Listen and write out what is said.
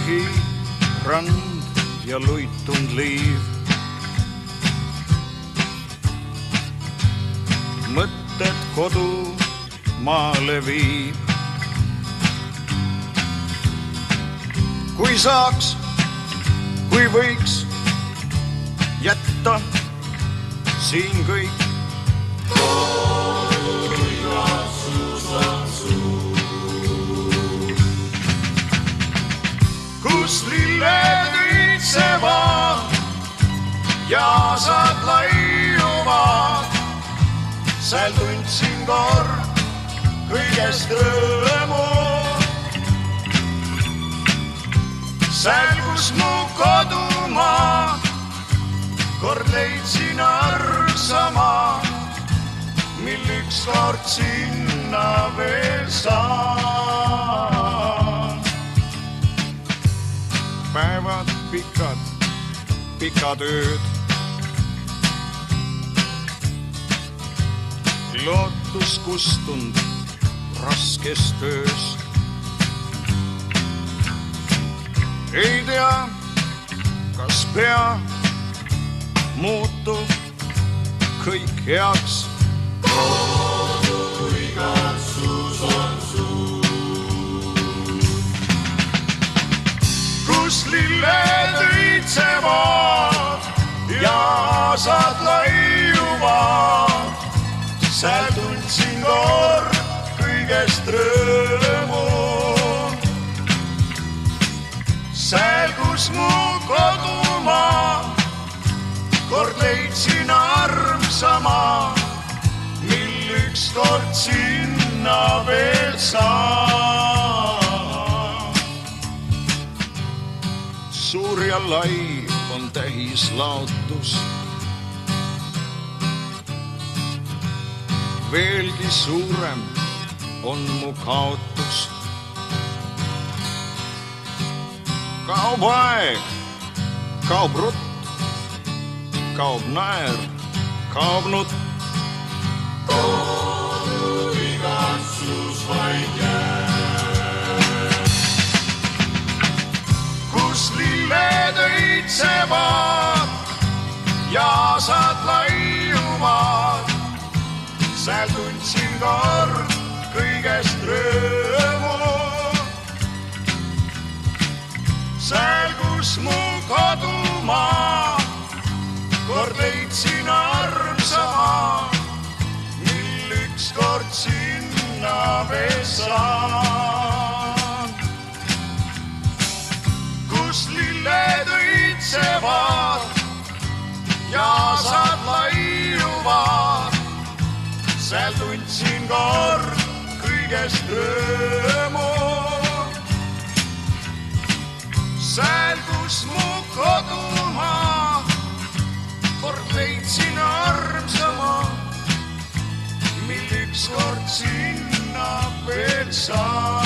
tühi rand ja luitund liiv. Mõtted kodu maale viib. Kui saaks, kui võiks jätta siin kõik. Kus lilled õitsevad ja asad laiuvad, seal tundsin kord kõigest rõõmu. Seal, kus mu kodumaa, kord leidsin armsama, mil ükskord sinna veel saan. Päevad pikad, pikad ööd, lootus kustund raskes töös. Ei tea, kas pea muutub kõik heaks. Kodu igatsus on suur, kus lilled õitsevad ja asad laiuvad, seal tundsin kord kõigest rõõmu. Seal, kus mu kodumaa, kord leidsin armsama, mil ükskord sinna veel saan. Suur ja lai on tähis laotus, veelgi suurem on mu kaotus. Kaob aeg, kaob rutt, kaob naer, kaob nutt. Kodu igatsus vaid jääb, kus lilled õitsevad ja asad laiuvad, seal tundsin kord kõigest rõõmu. Seal, kus mu kodumaa, kord leidsin armsama, mil ükskord sinna veel saan. Kus lilled õitsevad ja asad laiuvad, seal tundsin kord kõigest rõõmu. Seal, kus mu kodumaa, kord leidsin armsama, mil ükskord sinna veel saan.